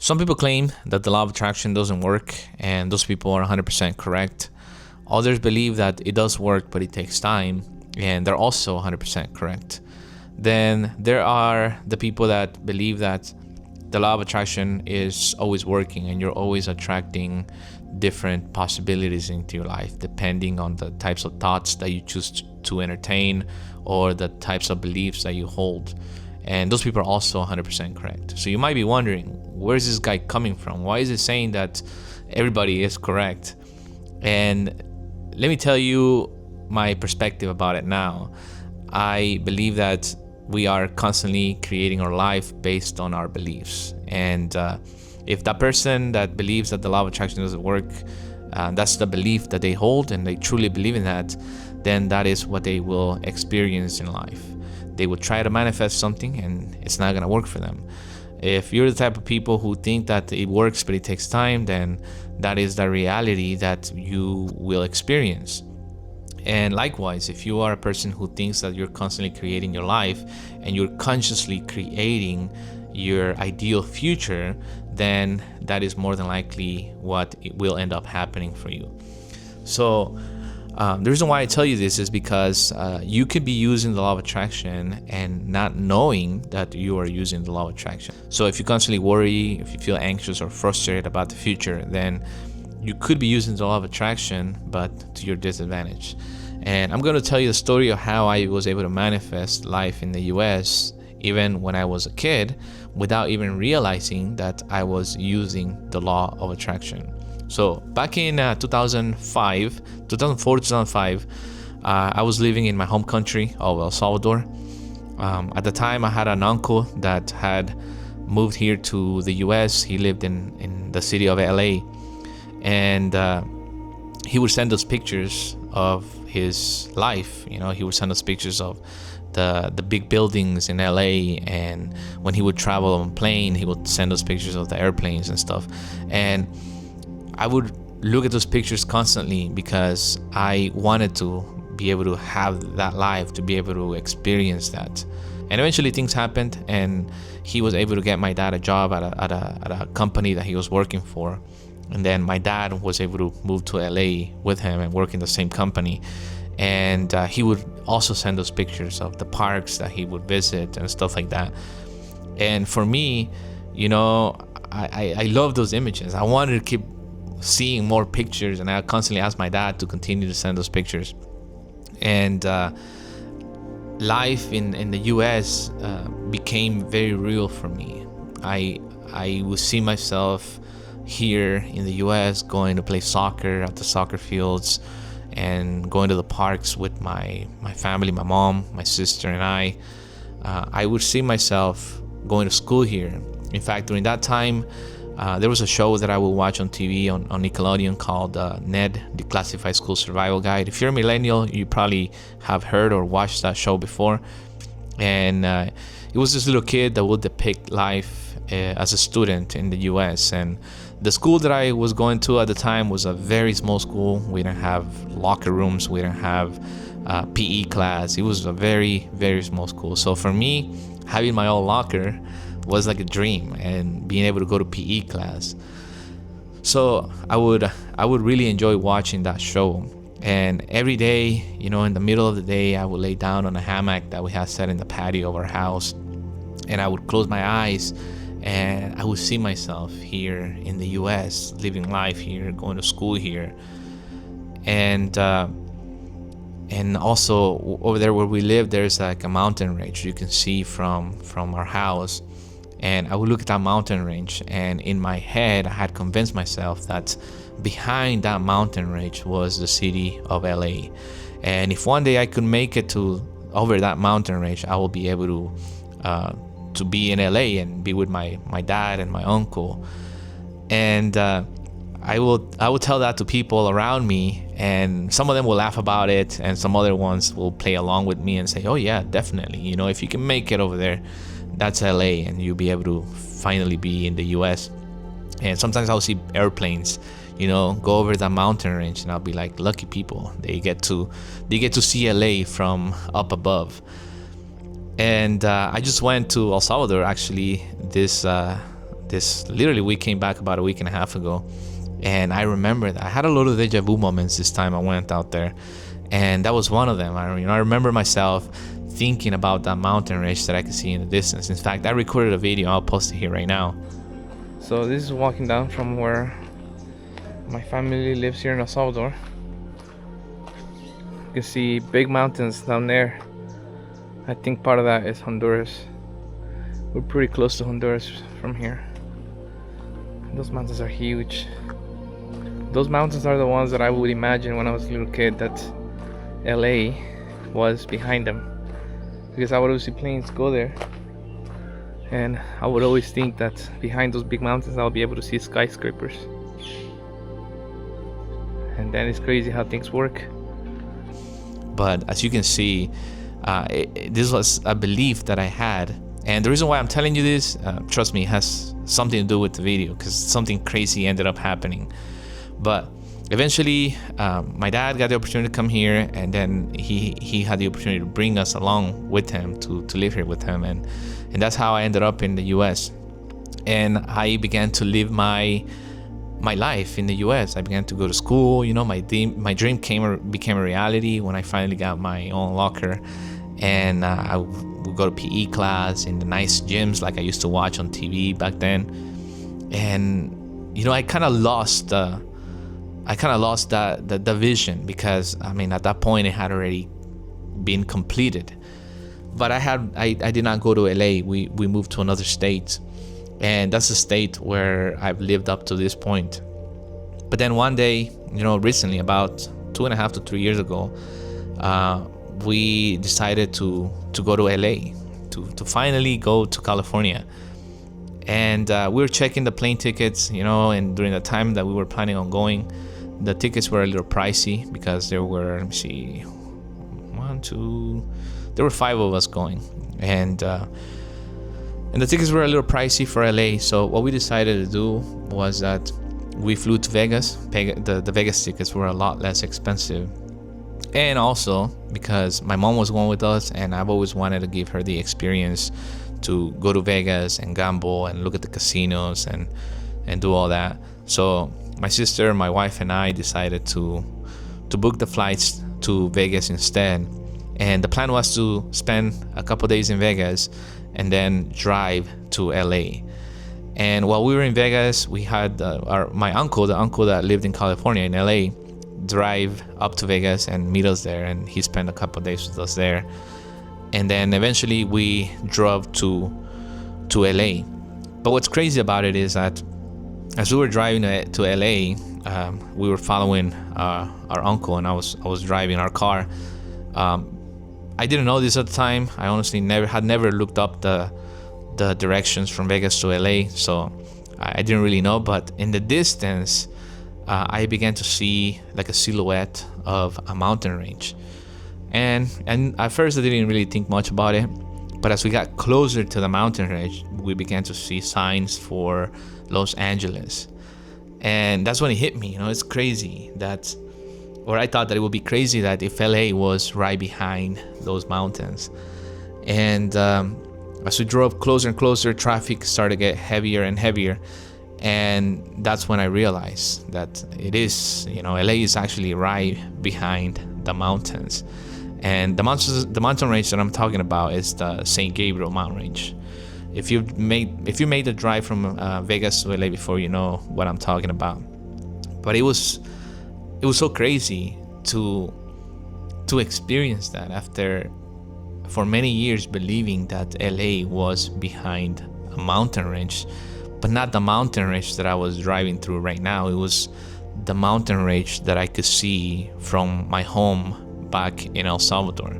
Some people claim that the law of attraction doesn't work, and those people are 100% correct. Others believe that it does work, but it takes time, and they're also 100% correct. Then there are the people that believe that the law of attraction is always working and you're always attracting different possibilities into your life depending on the types of thoughts that you choose to entertain or the types of beliefs that you hold. And those people are also 100% correct. So you might be wondering, where's this guy coming from? Why is he saying that everybody is correct? And let me tell you my perspective about it now. I believe that we are constantly creating our life based on our beliefs. And if that person that believes that the law of attraction doesn't work, that's the belief that they hold and they truly believe in that, then that is what they will experience in life. They will try to manifest something and it's not going to work for them. If you're the type of people who think that it works but it takes time, then that is the reality that you will experience. And likewise, if you are a person who thinks that you're constantly creating your life and you're consciously creating your ideal future, then that is more than likely what it will end up happening for you. So the reason why I tell you this is because you could be using the law of attraction and not knowing that you are using the law of attraction. So if you constantly worry, if you feel anxious or frustrated about the future, then you could be using the law of attraction, but to your disadvantage. And I'm going to tell you the story of how I was able to manifest life in the US even when I was a kid without even realizing that I was using the law of attraction. So back in 2004, 2005, I was living in my home country of El Salvador. At the time, I had an uncle that had moved here to the US. He lived in the city of LA. And he would send us pictures of his life. You know, he would send us pictures of the big buildings in LA, and when he would travel on plane, he would send us pictures of the airplanes and stuff. And I would look at those pictures constantly because I wanted to be able to have that life, to be able to experience that. And eventually things happened, and he was able to get my dad a job at a company that he was working for. And then my dad was able to move to LA with him and work in the same company. And he would also send us pictures of the parks that he would visit and stuff like that. And for me, you know, I love those images. I wanted to keep seeing more pictures, and I constantly asked my dad to continue to send those pictures. And life in the US became very real for me. I would see myself here in the US going to play soccer at the soccer fields and going to the parks with my family, my mom, my sister, and I would see myself going to school here. In fact, during that time, there was a show that I would watch on TV on Nickelodeon called Ned, the Classified School Survival Guide. If you're a millennial, you probably have heard or watched that show before. And it was this little kid that would depict life as a student in the US. And the school that I was going to at the time was a very small school. We didn't have locker rooms. We didn't have PE class. It was a very, very small school. So for me, having my own locker was like a dream, and being able to go to PE class. So I would really enjoy watching that show. And every day, you know, in the middle of the day, I would lay down on a hammock that we had set in the patio of our house, and I would close my eyes, and I would see myself here in the US, living life here, going to school here. And also over there where we live, there's like a mountain range you can see from our house. And I would look at that mountain range, and in my head, I had convinced myself that behind that mountain range was the city of LA. And if one day I could make it to over that mountain range, I will be able to be in LA and be with my dad and my uncle. And I will tell that to people around me, and some of them will laugh about it, and some other ones will play along with me and say, oh yeah, definitely, you know, if you can make it over there, that's LA, and you'll be able to finally be in the US. And sometimes I'll see airplanes, you know, go over that mountain range, and I'll be like, lucky people, they get to see LA from up above. And I just went to El Salvador actually this Literally, we came back about a week and a half ago, and I remember that I had a lot of deja vu moments this time I went out there, and that was one of them. I remember myself thinking about that mountain range that I could see in the distance. In fact, I recorded a video. I'll post it here right now. So this is walking down from where my family lives here in El Salvador. You can see big mountains down there. I think part of that is Honduras. We're pretty close to Honduras from here. Those mountains are huge. Those mountains are the ones that I would imagine when I was a little kid that LA was behind them, because I would always see planes go there, and I would always think that behind those big mountains I'll be able to see skyscrapers. And then it's crazy how things work. But as you can see, this was a belief that I had, and the reason why I'm telling you this, trust me, has something to do with the video, because something crazy ended up happening. But eventually, my dad got the opportunity to come here, and then he had the opportunity to bring us along with him to live here with him, and that's how I ended up in the U.S. And I began to live my life in the U.S. I began to go to school. My dream became a reality when I finally got my own locker, and I would go to PE class in the nice gyms like I used to watch on TV back then. And I kind of lost the vision, because at that point it had already been completed. But I did not go to LA. We moved to another state, and that's the state where I've lived up to this point. But then one day, recently, about 2.5 to 3 years ago, we decided to go to LA, to finally go to California. And we were checking the plane tickets, and during the time that we were planning on going, the tickets were a little pricey, because there were, let me see, there were 5 of us going, and the tickets were a little pricey for LA. So what we decided to do was that we flew to Vegas. The Vegas tickets were a lot less expensive, and also because my mom was going with us, and I've always wanted to give her the experience to go to Vegas and gamble and look at the casinos and do all that. So my sister, my wife, and I decided to book the flights to Vegas instead. And the plan was to spend a couple days in Vegas and then drive to LA. And while we were in Vegas, we had my uncle, the uncle that lived in California, in LA, drive up to Vegas and meet us there, and he spent a couple days with us there. And then eventually we drove to LA. But what's crazy about it is that as we were driving to LA, we were following our uncle, and I was driving our car. I didn't know this at the time. I honestly had never looked up the directions from Vegas to LA, so I didn't really know. But in the distance, I began to see like a silhouette of a mountain range, and at first I didn't really think much about it. But as we got closer to the mountain range, we began to see signs for Los Angeles, and that's when it hit me. It's crazy that, or I thought that it would be crazy that if LA was right behind those mountains. And as we drove closer and closer, traffic started to get heavier and heavier, and that's when I realized that it is, LA is actually right behind the mountains. And the mountain range that I'm talking about is the St. Gabriel mountain range. If you made the drive from Vegas to LA before, you know what I'm talking about. But it was so crazy to experience that after for many years believing that LA was behind a mountain range, but not the mountain range that I was driving through right now. It was the mountain range that I could see from my home back in El Salvador.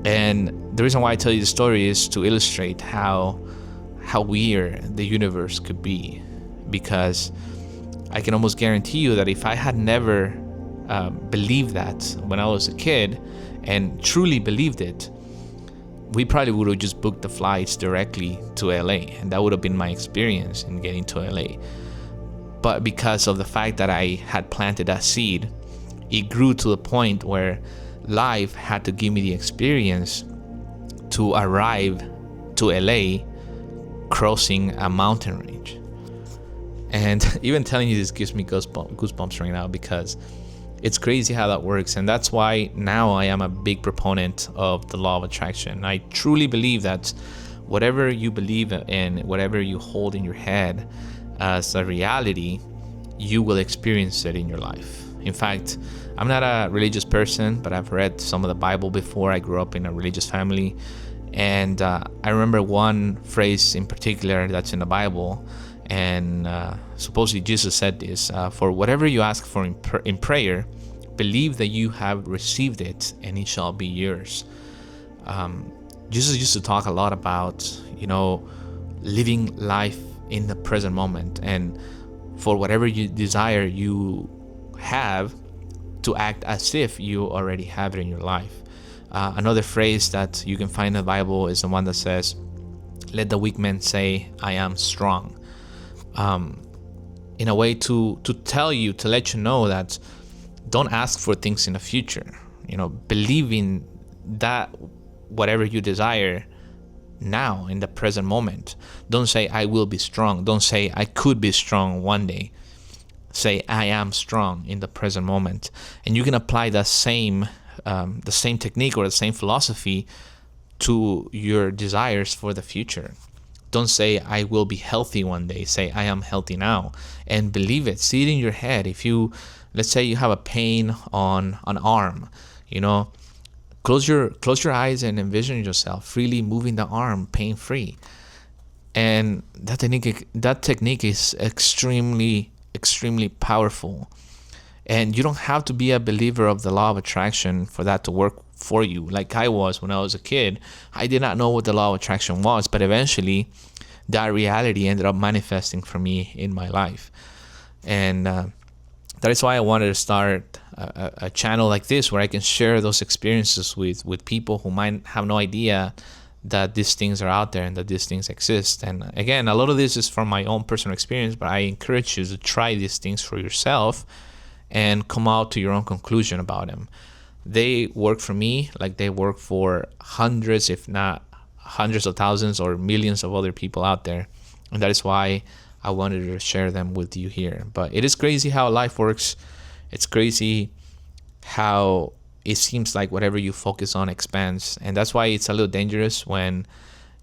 And the reason why I tell you the story is to illustrate how weird the universe could be, because I can almost guarantee you that if I had never believed that when I was a kid and truly believed it, we probably would have just booked the flights directly to LA, and that would have been my experience in getting to LA. But because of the fact that I had planted that seed, it grew to the point where life had to give me the experience to arrive to LA crossing a mountain range. And even telling you this gives me goosebumps right now, because it's crazy how that works. And that's why now I am a big proponent of the law of attraction. I truly believe that whatever you believe in, whatever you hold in your head as a reality, you will experience it in your life. In fact, I'm not a religious person, but I've read some of the Bible before. I grew up in a religious family, and I remember one phrase in particular that's in the Bible, and supposedly Jesus said this: for whatever you ask for in prayer, believe that you have received it, and it shall be yours. Jesus used to talk a lot about, living life in the present moment, and for whatever you desire, you have to act as if you already have it in your life. Another phrase that you can find in the Bible is the one that says, "Let the weak man say, I am strong." In a way to let you know that don't ask for things in the future. Believe in that whatever you desire now in the present moment. Don't say I will be strong. Don't say I could be strong one day. Say I am strong in the present moment. And you can apply the same technique or the same philosophy to your desires for the future. Don't say I will be healthy one day. Say I am healthy now, and believe it. See it in your head. If let's say you have a pain on an arm, close your eyes and envision yourself freely moving the arm pain-free. And that technique is extremely powerful. And you don't have to be a believer of the law of attraction for that to work for you. Like I was when I was a kid. I did not know what the law of attraction was, but eventually that reality ended up manifesting for me in my life. And that is why I wanted to start a channel like this, where I can share those experiences with people who might have no idea that these things are out there and that these things exist. And again, a lot of this is from my own personal experience, but I encourage you to try these things for yourself and come out to your own conclusion about them. They work for me like they work for hundreds, if not hundreds of thousands or millions of other people out there. And that is why I wanted to share them with you here. But it is crazy how life works. It's crazy how it seems like whatever you focus on expands. And that's why it's a little dangerous when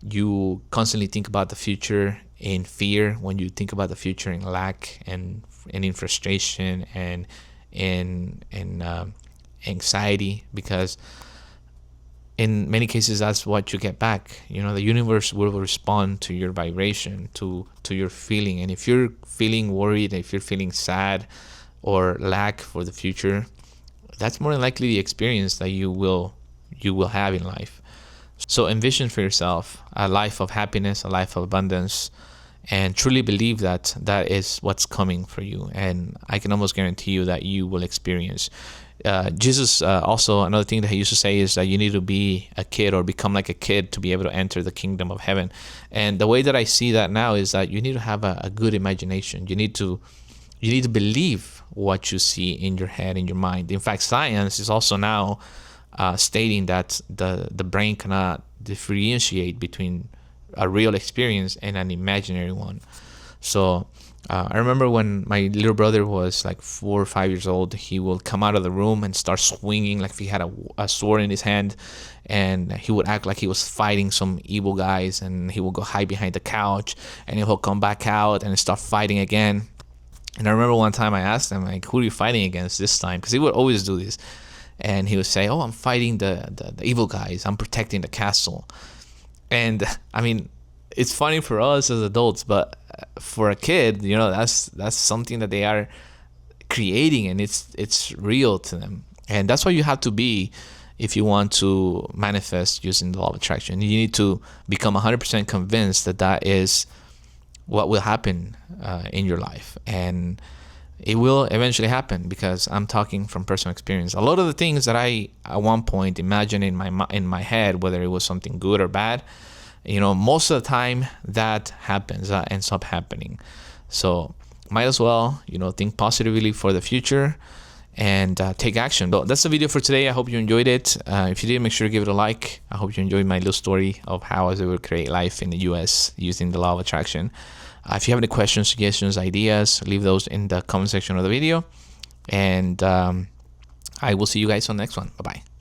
you constantly think about the future in fear, when you think about the future in lack and in frustration and in anxiety, because in many cases that's what you get back. The universe will respond to your vibration, to your feeling. And if you're feeling worried, if you're feeling sad or lack for the future, that's more than likely the experience that you will have in life. So envision for yourself a life of happiness, a life of abundance, and truly believe that that is what's coming for you. And I can almost guarantee you that you will experience. Jesus also, another thing that he used to say is that you need to be a kid or become like a kid to be able to enter the kingdom of heaven. And the way that I see that now is that you need to have a good imagination. You need to believe what you see in your head, in your mind. In fact, science is also now stating that the brain cannot differentiate between a real experience and an imaginary one. So I remember when my little brother was like 4 or 5 years old, he will come out of the room and start swinging like if he had a sword in his hand, and he would act like he was fighting some evil guys, and he would go hide behind the couch, and he'll come back out and start fighting again. And I remember one time I asked him, like, who are you fighting against this time? Because he would always do this. And he would say, oh, I'm fighting the evil guys. I'm protecting the castle. And I mean, it's funny for us as adults, but for a kid, that's something that they are creating, and it's real to them. And that's what you have to be if you want to manifest using the law of attraction. You need to become 100% convinced that is what will happen in your life, and it will eventually happen, because I'm talking from personal experience. A lot of the things that I at one point imagined in my head, whether it was something good or bad, most of the time that happens, that ends up happening. So might as well think positively for the future and take action. But that's the video for today. I hope you enjoyed it. If you did, make sure to give it a like. I hope you enjoyed my little story of how I was able to create life in the US using the law of attraction. If you have any questions, suggestions, ideas, leave those in the comment section of the video. And I will see you guys on the next one. Bye-bye.